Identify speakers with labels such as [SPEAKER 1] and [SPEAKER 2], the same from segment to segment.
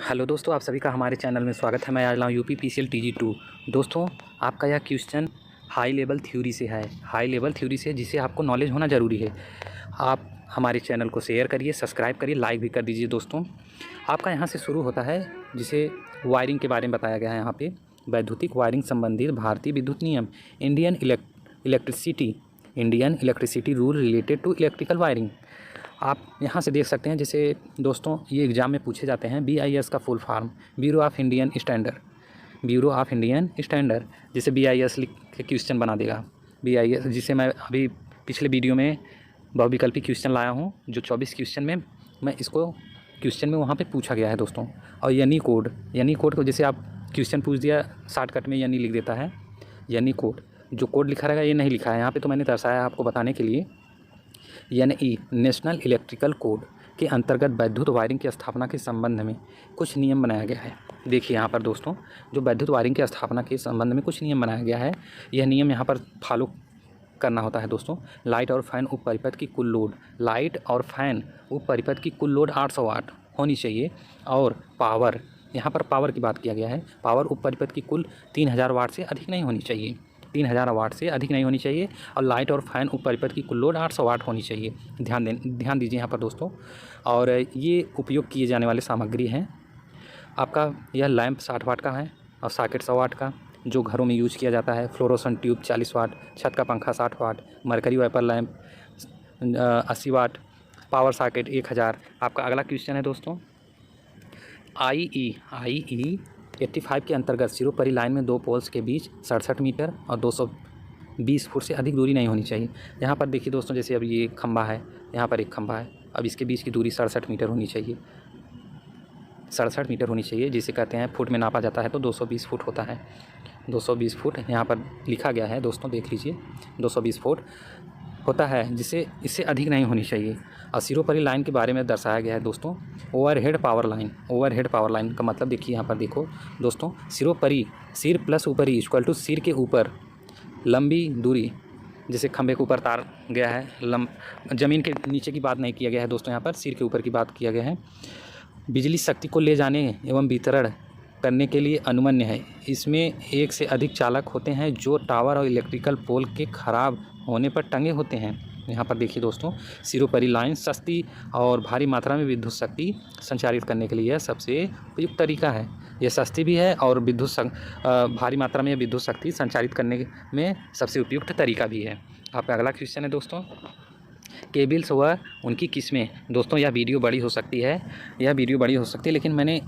[SPEAKER 1] Hello दोस्तों, आप सभी का हमारे चैनल में स्वागत है। मैं आज लाऊँ UPPCL TG2। दोस्तों, आपका यह क्वेश्चन हाई लेवल थ्योरी से है। हाई लेवल थ्योरी से जिसे आपको नॉलेज होना ज़रूरी है। आप हमारे चैनल को शेयर करिए, सब्सक्राइब करिए, लाइक भी कर दीजिए। दोस्तों, आपका यहाँ से शुरू होता है जिसे वायरिंग के बारे में बताया गया है। यहाँ पे वैद्युतिक वायरिंग संबंधित भारतीय विद्युत नियम, Indian electricity rule related to electrical wiring. आप यहाँ से देख सकते हैं। जैसे दोस्तों, ये एग्ज़ाम में पूछे जाते हैं। BIS का full form bureau of Indian standard, जिसे BIS लिख के क्वेश्चन बना देगा। BIS, जिसे मैं अभी पिछले वीडियो में बहुविकल्पी क्वेश्चन लाया हूँ, जो 24 क्वेश्चन में मैं इसको क्वेश्चन में वहाँ पे पूछा गया है दोस्तों। और यानी कोड को जैसे आप क्वेश्चन पूछ दिया, शॉर्टकट में यानी लिख देता है। यानी कोड, जो कोड लिखा रहेगा ये नहीं लिखा है यहाँ पे, तो मैंने दर्शाया आपको बताने के लिए। यानी नेशनल इलेक्ट्रिकल कोड के अंतर्गत वैद्युत वायरिंग की स्थापना के संबंध में कुछ नियम बनाया गया है। देखिए यहाँ पर दोस्तों, जो वैद्युत वायरिंग की स्थापना के संबंध में कुछ नियम बनाया गया है, यह नियम यहाँ पर फॉलो करना होता है दोस्तों। लाइट और फैन उप परिपथ की कुल लोड 800 वाट होनी चाहिए। और पावर, यहाँ पर पावर की बात किया गया है। पावर उप परिपथ की कुल 3000 वाट से अधिक नहीं होनी चाहिए। 3000 वाट से अधिक नहीं होनी चाहिए। और लाइट और फैन उप परिपथ की कुल लोड 800 वाट होनी चाहिए। ध्यान दीजिए यहाँ पर दोस्तों। और ये उपयोग किए जाने वाले सामग्री हैं। आपका यह लैंप 60 वाट का है और सॉकेट 100 वाट का, जो घरों में यूज किया जाता है। फ्लोरोसेंट ट्यूब 40 वाट, छत का पंखा 60 वाट, मरकरी वेपर लैंप 80 वाट, पावर सॉकेट 1000। आपका अगला क्वेश्चन है दोस्तों, IE 85 के अंतर्गत सिरोपरी लाइन में 2 पोल्स के बीच 67 मीटर और 220 फुट से अधिक दूरी नहीं होनी चाहिए। यहाँ पर देखिए दोस्तों, जैसे अब ये खंभा है, यहाँ पर एक खंभा है, अब इसके बीच की दूरी 67 मीटर होनी चाहिए। 67 मीटर होनी चाहिए, जिसे कहते हैं फुट में नापा जाता है तो 220 फुट होता है। 220 फुट यहाँ पर लिखा गया है दोस्तों, देख लीजिए। 220 फुट होता है, जिसे इससे अधिक नहीं होनी चाहिए। और सिरोपरी लाइन के बारे में दर्शाया गया है दोस्तों। ओवरहेड पावर लाइन का मतलब देखिए यहाँ पर देखो दोस्तों, सिरोपरी, सिर प्लस ऊपरी इक्वल टू सिर के ऊपर लंबी दूरी, जैसे खंभे के ऊपर तार गया है, ज़मीन के नीचे की बात नहीं किया गया है दोस्तों, यहाँ पर सिर के ऊपर की बात किया गया है। बिजली शक्ति को ले जाने एवं वितरण करने के लिए अनुमन्य है। इसमें एक से अधिक चालक होते हैं जो टावर और इलेक्ट्रिकल पोल के खराब होने पर टंगे होते हैं। यहाँ पर देखिए दोस्तों, सिरोपरी लाइन सस्ती और भारी मात्रा में विद्युत शक्ति संचारित करने के लिए सबसे उपयुक्त तरीका है। यह सस्ती भी है और भारी मात्रा में विद्युत शक्ति संचारित करने में सबसे उपयुक्त तरीका भी है। आपका अगला क्वेश्चन है दोस्तों, केबल्स व उनकी किस्में। दोस्तों, यह वीडियो बड़ी हो सकती है, लेकिन मैंने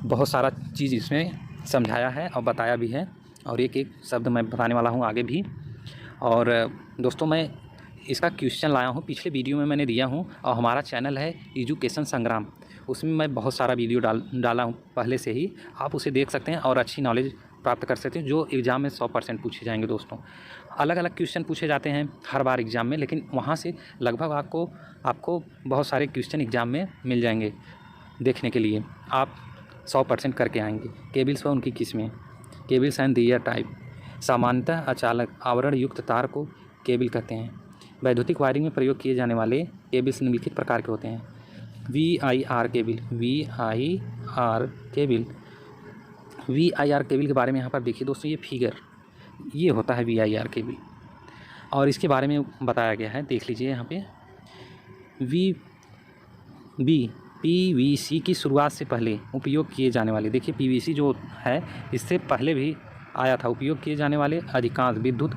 [SPEAKER 1] बहुत सारा चीज़ इसमें समझाया है और बताया भी है, और एक एक शब्द मैं बताने वाला हूँ आगे भी। और दोस्तों, मैं इसका क्वेश्चन लाया हूँ, पिछले वीडियो में मैंने दिया हूँ। और हमारा चैनल है एजुकेशन संग्राम, उसमें मैं बहुत सारा वीडियो डाला हूँ पहले से ही। आप उसे देख सकते हैं और अच्छी नॉलेज प्राप्त कर सकते हैं, जो एग्ज़ाम में 100% पूछे जाएंगे दोस्तों। अलग अलग क्वेश्चन पूछे जाते हैं हर बार एग्ज़ाम में, लेकिन वहाँ से लगभग आपको बहुत सारे क्वेश्चन एग्ज़ाम में मिल जाएंगे देखने के लिए। आप 100% करके आएंगे। केबल्स व उनकी किस्में। Cables and their type. सामान्यतः अचालक आवरण युक्त तार को केबल कहते हैं। वैद्युतिक वायरिंग में प्रयोग किए जाने वाले केबल्स निम्नलिखित प्रकार के होते हैं। VIR केबल के बारे में यहाँ पर देखिए दोस्तों, ये फिगर, ये होता है VIR केबल, और इसके बारे में बताया गया है। देख लीजिए यहाँ पे, PVC की शुरुआत से पहले उपयोग किए जाने वाले, देखिए PVC जो है इससे पहले भी आया था। उपयोग किए जाने वाले अधिकांश विद्युत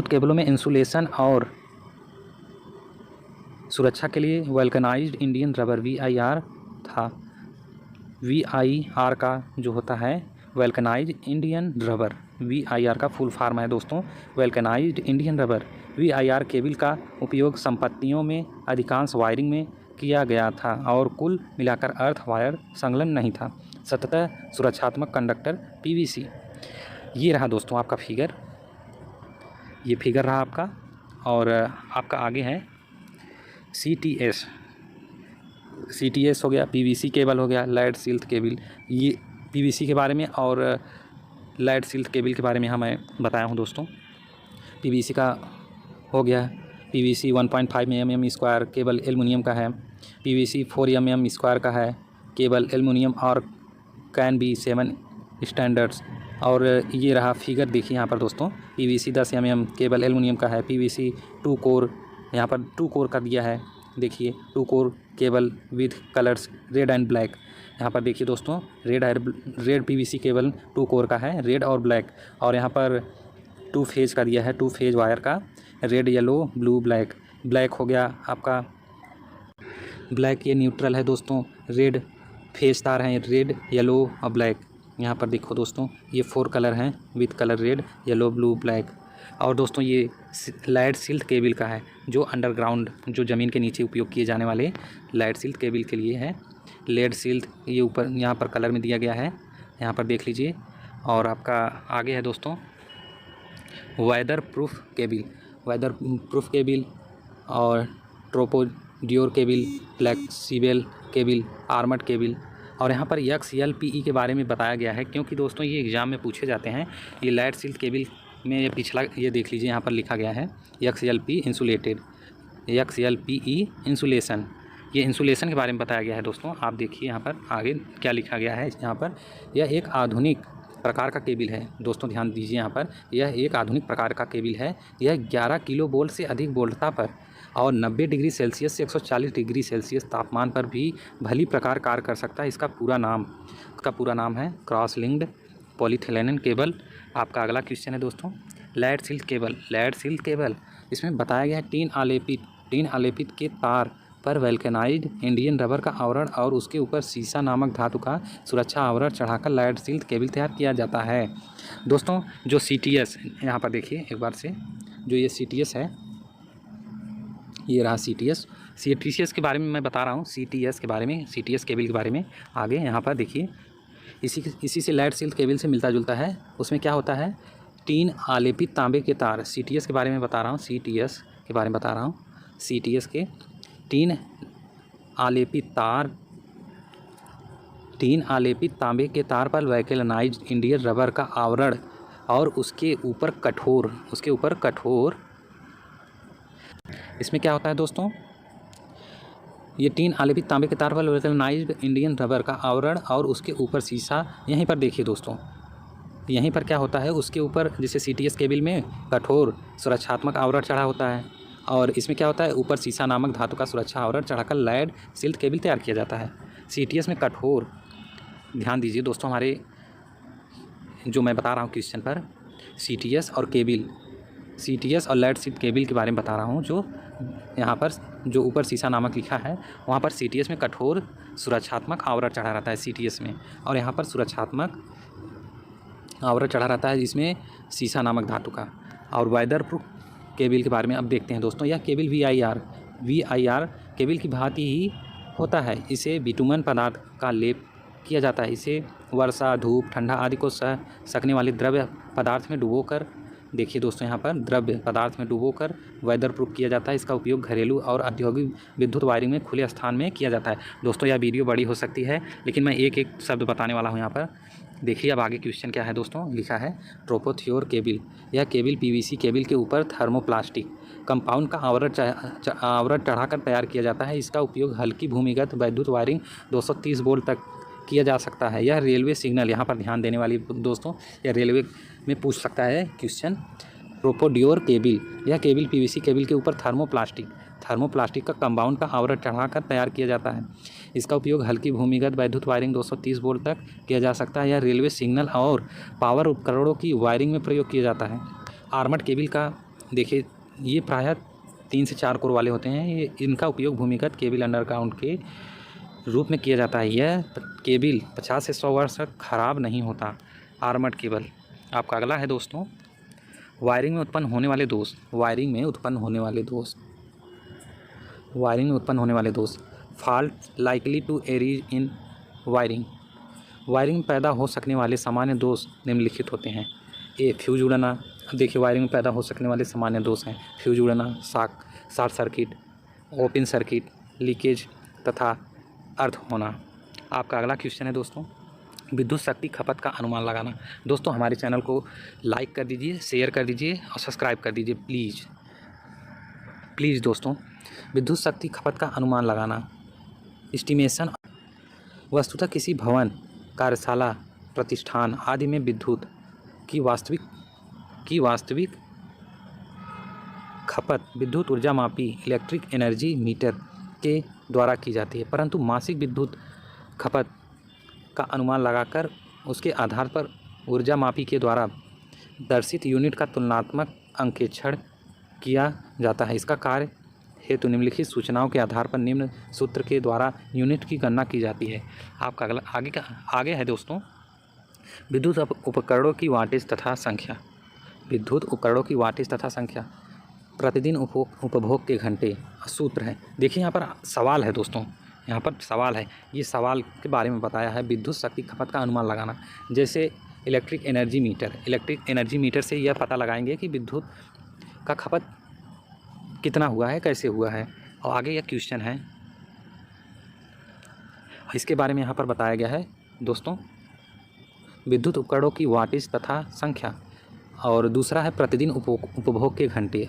[SPEAKER 1] केबलों में इंसुलेशन और सुरक्षा के लिए वल्कनाइज्ड इंडियन रबर VIR था। VIR का जो होता है वल्कनाइज्ड इंडियन रबर, VIR का फुल फॉर्म है दोस्तों vulcanised Indian rubber. VIR cable का उपयोग संपत्तियों में अधिकांश वायरिंग में किया गया था और कुल मिलाकर अर्थ वायर संलग्न नहीं था। सततः सुरक्षात्मक कंडक्टर PVC। ये रहा दोस्तों आपका फिगर, ये फिगर रहा आपका। और आपका आगे है CTS हो गया, PVC केबल हो गया, लेड सील्ड केबल। ये PVC के बारे में और लेड सील्ड केबल के बारे में यहाँ मैं बताया हूँ दोस्तों। PVC का हो गया, PVC 1.5 mm square cable aluminium का है। PVC 4 mm स्क्वायर का है केबल एलुमिनियम और कैन बी 7 स्टैंडर्ड्स। और ये रहा फिगर देखिए यहाँ पर दोस्तों, PVC 10 mm केबल एलुमिनियम का है। PVC 2 कोर, यहाँ पर 2 कोर का दिया है, देखिए 2 core cable with colours red and black. यहाँ पर देखिए दोस्तों, रेड PVC केबल 2 कोर का है, रेड और ब्लैक। और यहाँ पर 2 फेज़ का दिया है, 2 फेज़ वायर का, red yellow blue black. Black हो गया आपका, ब्लैक ये न्यूट्रल है दोस्तों। रेड फेज़ तार हैं, रेड येलो और ब्लैक। यहाँ पर देखो दोस्तों, ये 4 कलर हैं with colour red yellow blue black. और दोस्तों ये लाइट सिल्ट केबल का है, जो अंडरग्राउंड, जो ज़मीन के नीचे उपयोग किए जाने वाले लाइट सिल्ट केबल के लिए है। लेड सिल्ट ये ऊपर यहाँ पर कलर में दिया गया है, यहाँ पर देख लीजिए। और आपका आगे है दोस्तों weather proof cable, weather proof cable और ट्रोपोडियोर cable, flexible cable, armoured cable. और यहाँ पर XLPE के बारे में बताया गया है, क्योंकि दोस्तों ये एग्ज़ाम में पूछे जाते हैं। ये लाइट सिल्ट केबल में ये पिछला, ये देख लीजिए यहाँ पर लिखा गया है XLP इंसुलेटेड, XLPE इंसुलेशन। ये इंसुलेशन के बारे में बताया गया है दोस्तों। आप देखिए यहाँ पर आगे क्या लिखा गया है। यहाँ पर यह एक आधुनिक प्रकार का केबल है दोस्तों, ध्यान दीजिए यहाँ पर, यह एक आधुनिक प्रकार का केबल है। यह 11 किलो वोल्ट से अधिक वोल्टता पर और 90 डिग्री सेल्सियस से 140 डिग्री सेल्सियस तापमान पर भी भली प्रकार कार्य कर सकता है। इसका पूरा नाम है क्रॉस लिंक्ड पॉलीथिलीन केबल। आपका अगला क्वेश्चन है दोस्तों light silt cable. Light silt cable इसमें बताया गया है टीन आलेपित के तार पर वल्केनाइज्ड इंडियन रबर का आवरण और उसके ऊपर सीसा नामक धातु का सुरक्षा आवरण चढ़ाकर लाइट सिल्ट केबल तैयार किया जाता है। दोस्तों जो CTS, यहाँ पर देखिए एक बार से, जो ये CTS है, ये रहा CTS के बारे में मैं बता रहा हूँ, CTS के बारे में, CTS केबल के बारे में। आगे यहाँ पर देखिए, इसी से लाइट सिल्ट केबल से मिलता जुलता है। उसमें क्या होता है, टीन आलेपित तांबे के तार, CTS के बारे में बता रहा हूँ, CTS के बारे में बता रहा हूँ। CTS के टीन आलेपित तांबे के तार पर वल्केनाइज्ड इंडियन रबर का आवरण और उसके ऊपर कठोर इसमें क्या होता है दोस्तों, ये टीन आलेपित तांबे के तार पर वल्केनाइज्ड इंडियन रबर का आवरण और उसके ऊपर सीसा। यहीं पर देखिए दोस्तों, यहीं पर क्या होता है, उसके ऊपर जैसे CTS केबल में कठोर सुरक्षात्मक आवरण चढ़ा होता है, और इसमें क्या होता है, ऊपर सीसा नामक धातु का सुरक्षा आवरण चढ़ाकर लाइट सिल्ट केबल तैयार किया जाता है। CTS में कठोर, ध्यान दीजिए दोस्तों, हमारे जो मैं बता रहा हूँ क्वेश्चन पर, CTS और लाइट सिल्ट केबल के बारे में बता रहा हूँ। जो यहाँ पर जो ऊपर सीसा नामक लिखा है, वहाँ पर CTS में कठोर सुरक्षात्मक आवरण चढ़ा रहता है CTS में, और यहाँ पर सुरक्षात्मक आवरण चढ़ा रहता है जिसमें सीसा नामक धातु का। और वेदर प्रूफ केबल के बारे में अब देखते हैं दोस्तों। यह केबल VIR केबल की भांति ही होता है। इसे बिटुमन पदार्थ का लेप किया जाता है। इसे वर्षा, धूप, ठंडा आदि को सह सकने वाले द्रव्य पदार्थ में डुबोकर, देखिए दोस्तों यहाँ पर द्रव्य पदार्थ में डुबोकर वेदर प्रूफ किया जाता है। इसका उपयोग घरेलू और औद्योगिक विद्युत वायरिंग में खुले स्थान में किया जाता है। दोस्तों यह वीडियो बड़ी हो सकती है, लेकिन मैं एक एक शब्द बताने वाला हूँ यहाँ पर। देखिए अब आगे क्वेश्चन क्या है दोस्तों, लिखा है ट्रोपोथियोर केबल। यह केबल PVC केबल के ऊपर थर्मोप्लास्टिक कंपाउंड का आवरण चढ़ाकर तैयार किया जाता है। इसका उपयोग हल्की भूमिगत विद्युत वायरिंग 230 वोल्ट तक किया जा सकता है। यह रेलवे सिग्नल, यहाँ पर ध्यान देने वाली दोस्तों, यह रेलवे में पूछ सकता है क्वेश्चन। ट्रोपोडियोर केबल, यह केबल PVC केबल के ऊपर थर्मोप्लास्टिक का कंपाउंड का आवरण चढ़ाकर तैयार किया जाता है। इसका उपयोग हल्की भूमिगत वैद्युत वायरिंग 230 वोल्ट तक किया जा सकता है। यह रेलवे सिग्नल और पावर उपकरणों की वायरिंग में प्रयोग किया जाता है। आर्मर्ड केबल का देखिए, ये प्रायः 3 से 4 कोर वाले होते हैं। इनका उपयोग भूमिगत केबल अंडरग्राउंड के रूप में किया जाता है। यह केबल 50 से 100 वर्ष तक खराब नहीं होता। Armoured cable. आपका अगला है दोस्तों वायरिंग में उत्पन्न होने वाले दोष। Fault likely to arise in wiring में पैदा हो सकने वाले सामान्य दोष निम्नलिखित होते हैं। फ्यूज उड़ना। देखिए वायरिंग में पैदा हो सकने वाले सामान्य दोष हैं फ्यूज उड़ना, short circuit, open circuit, leakage तथा अर्थ होना। आपका अगला क्वेश्चन है दोस्तों विद्युत शक्ति खपत का अनुमान लगाना। दोस्तों हमारे चैनल को लाइक कर दीजिए, शेयर कर दीजिए और सब्सक्राइब कर दीजिए प्लीज़। प्लीज़ दोस्तों, विद्युत शक्ति खपत का अनुमान लगाना, एस्टिमेशन। वस्तुतः किसी भवन, कार्यशाला, प्रतिष्ठान आदि में विद्युत की वास्तविक खपत विद्युत ऊर्जा मापी इलेक्ट्रिक एनर्जी मीटर के द्वारा की जाती है, परंतु मासिक विद्युत खपत का अनुमान लगाकर उसके आधार पर ऊर्जा मापी के द्वारा दर्शित यूनिट का तुलनात्मक अंकेक्षण किया जाता है। इसका कार्य हेतु निम्नलिखित सूचनाओं के आधार पर निम्न सूत्र के द्वारा यूनिट की गणना की जाती है। आपका अगला आगे है दोस्तों, विद्युत उपकरणों की वाटेज तथा संख्या। विद्युत उपकरणों की वाटेज तथा संख्या प्रतिदिन उपभोग के घंटे सूत्र है। देखिए यहाँ पर सवाल है दोस्तों, यहाँ पर सवाल है, ये सवाल के बारे में बताया है विद्युत शक्ति खपत का अनुमान लगाना। जैसे इलेक्ट्रिक एनर्जी मीटर से यह पता लगाएंगे कि विद्युत का खपत कितना हुआ है, कैसे हुआ है। और आगे यह क्वेश्चन है, इसके बारे में यहाँ पर बताया गया है दोस्तों, विद्युत उपकरणों की वाटेज तथा संख्या, और दूसरा है प्रतिदिन उपभोग के घंटे,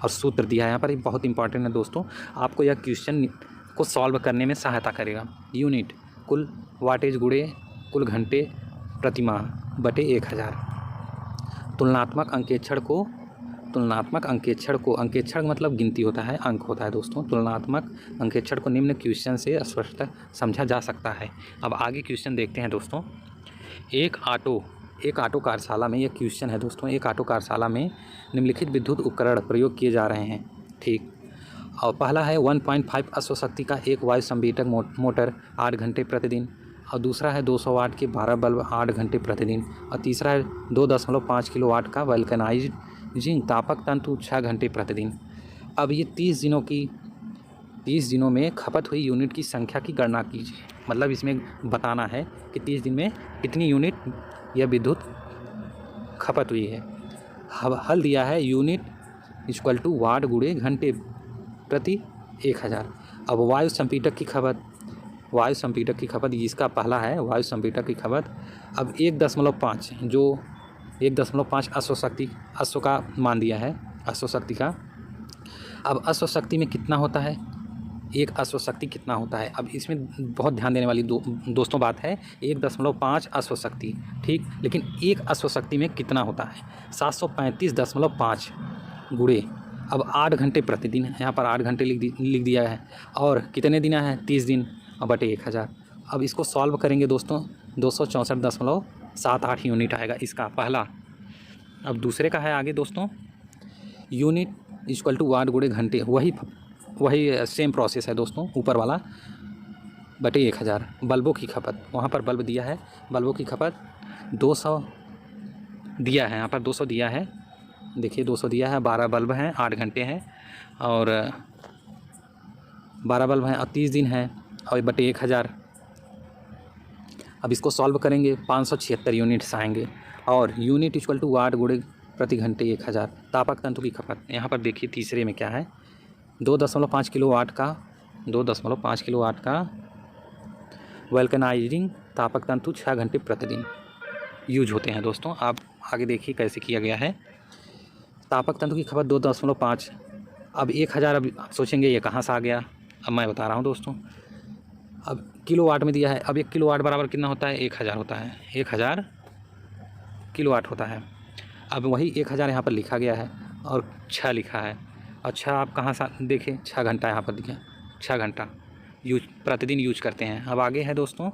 [SPEAKER 1] और सूत्र दिया है यहाँ पर। बहुत इंपॉर्टेंट है दोस्तों, आपको यह क्वेश्चन को सॉल्व करने में सहायता करेगा। यूनिट कुल वाटेज गुणे कुल घंटे प्रतिमाह बटे 1000। तुलनात्मक अंकेक्षण को अंकेक्षण मतलब गिनती होता है, अंक होता है दोस्तों। तुलनात्मक अंकेक्षण को निम्न क्वेश्चन से स्पष्ट समझा जा सकता है। अब आगे क्वेश्चन देखते हैं दोस्तों। एक ऑटो कार्यशाला में, यह क्वेश्चन है दोस्तों, एक ऑटो कार्यशाला में निम्नलिखित विद्युत उपकरण प्रयोग किए जा रहे हैं, ठीक। और पहला है 1.5 अश्वशक्ति का एक वायु संपीड़क मोटर 8 घंटे प्रतिदिन, और दूसरा है 200 वाट के 12 बल्ब 8 घंटे प्रतिदिन, और तीसरा है 2.5 किलोवाट का वल्कनाइजिंग तापक तंतु 6 घंटे प्रतिदिन। अब ये 30 दिनों में खपत हुई यूनिट की संख्या की गणना कीजिए। मतलब इसमें बताना है कि 30 दिन में कितनी यूनिट यह विद्युत खपत हुई है। हल दिया है यूनिट इक्वल टू वाट गुणे घंटे प्रति 1000। अब वायु संपीड़क की खपत जिसका पहला है वायु संपीड़क की खपत, अब 1.5 जो 1.5 अश्व का मान दिया है, अश्वशक्ति का। अब अश्वशक्ति में कितना होता है, एक अश्वशक्ति कितना होता है। अब इसमें बहुत ध्यान देने वाली दोस्तों बात है, 1.5 अश्वशक्ति, ठीक। लेकिन एक अश्वशक्ति में कितना होता है, 735.5 गुणे, अब 8 घंटे प्रतिदिन, यहाँ पर 8 घंटे लिख दिया है, और कितने दिन है, 30 दिन, और बटे 1000। अब इसको सॉल्व करेंगे दोस्तों, 264.78 यूनिट आएगा इसका पहला। अब दूसरे का है आगे दोस्तों, यूनिट इक्वल टू वाट गुणे घंटे, वही सेम प्रोसेस है दोस्तों, ऊपर वाला बटे 1000। बल्बों की खपत, वहाँ पर बल्ब दिया है, बल्बों की खपत 200 दिया है, यहाँ पर 200 दिया है, देखिए 200 दिया है, 12 बल्ब हैं, 8 घंटे हैं, और 12 बल्ब हैं, और 30 दिन हैं, और बटे 1000। अब इसको सॉल्व करेंगे, 576 यूनिट्स आएंगे, और यूनिट इक्वल टू वाट गुणे प्रति घंटे 1000। तापक तंतु की खपत, यहाँ पर देखिए तीसरे में क्या है, 2.5 किलोवाट का वल्कनाइजिंग तापक तंतु 6 घंटे प्रतिदिन यूज होते हैं दोस्तों। आप आगे देखिए कैसे किया गया है। तापक तंतु की खपत 2.5, अब 1000। अब सोचेंगे ये कहाँ से आ गया, अब मैं बता रहा हूँ दोस्तों। अब किलोवाट में दिया है, अब 1 किलोवाट बराबर कितना होता है, 1000 होता है, 1000 किलोवाट होता है। अब वही 1000 यहाँ पर लिखा गया है, और 6 लिखा है। अच्छा, आप कहाँ से देखें, 6 घंटा यहाँ पर दिया, 6 घंटा प्रतिदिन यूज करते हैं। अब आगे है दोस्तों,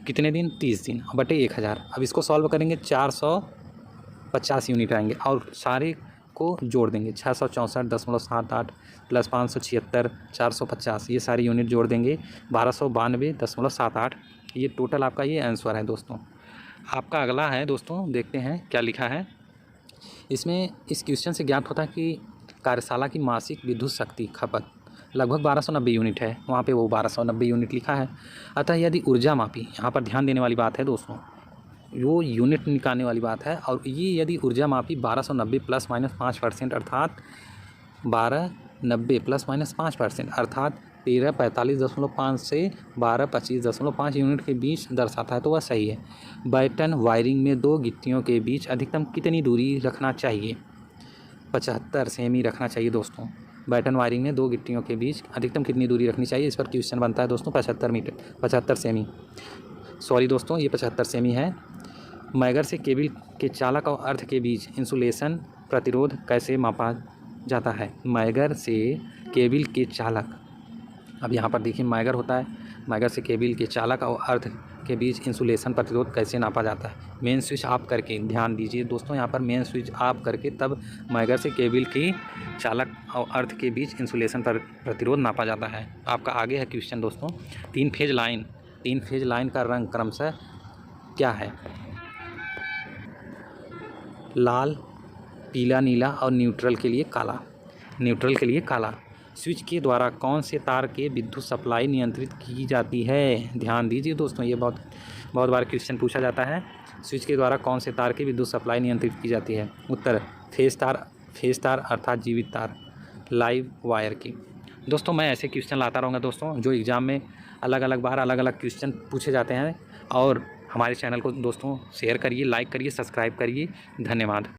[SPEAKER 1] कितने दिन, 30 दिन, बटे 1000। अब इसको सॉल्व करेंगे, 450 यूनिट आएंगे, और सारे को जोड़ देंगे, 664.78 प्लस 576, 450, ये सारी यूनिट जोड़ देंगे, 1292.78। ये टोटल आपका ये आंसर है दोस्तों। आपका अगला है दोस्तों, देखते हैं क्या लिखा है इसमें। इस क्वेश्चन से ज्ञात होता है कि कार्यशाला की मासिक विद्युत शक्ति खपत लगभग 1290 यूनिट है, वहाँ पे वो 1290 यूनिट लिखा है। अतः यदि ऊर्जा मापी, यहाँ पर ध्यान देने वाली बात है दोस्तों, वो यूनिट निकालने वाली बात है, और ये यदि ऊर्जा मापी 1290 प्लस माइनस 5% अर्थात 1290 प्लस माइनस 5% अर्थात 1345.5 से 1225.5 यूनिट के बीच दर्शाता है, तो वह सही है। बैटन वायरिंग में 2 गिट्टियों के बीच अधिकतम कितनी दूरी रखना चाहिए, 75 सेमी रखना चाहिए दोस्तों। बैटन वायरिंग में दो गिट्टियों के बीच अधिकतम कितनी दूरी रखनी चाहिए? इस पर क्वेश्चन बनता है दोस्तों 75 मीटर 75 सेमी। सॉरी दोस्तों, ये 75 सेमी है। मैगर से केबल के चालक और अर्थ के बीच इंसुलेशन प्रतिरोध कैसे मापा जाता है? मैगर से केबल के चालक, अब यहाँ पर देखिए मैगर होता है, मैगर से केबल के चालक और अर्थ के बीच इंसुलेशन प्रतिरोध कैसे नापा जाता है? मेन स्विच ऑफ करके, ध्यान दीजिए दोस्तों, यहाँ पर मेन स्विच ऑफ करके तब मैगर से केबल की चालक और अर्थ के बीच इंसुलेशन प्रतिरोध नापा जाता है। आपका आगे है क्वेश्चन दोस्तों, तीन फेज लाइन का रंग क्रमशः क्या है? लाल, पीला, नीला और न्यूट्रल के लिए काला। स्विच के द्वारा कौन से तार के विद्युत सप्लाई नियंत्रित की जाती है? ध्यान दीजिए दोस्तों, ये बहुत बार क्वेश्चन पूछा जाता है। स्विच के द्वारा कौन से तार की विद्युत सप्लाई नियंत्रित की जाती है? उत्तर फेज तार अर्थात जीवित तार, लाइव वायर की। दोस्तों मैं ऐसे क्वेश्चन लाता रहूँगा दोस्तों, जो एग्ज़ाम में अलग अलग क्वेश्चन पूछे जाते हैं। और हमारे चैनल को दोस्तों शेयर करिए, लाइक करिए, सब्सक्राइब करिए। धन्यवाद।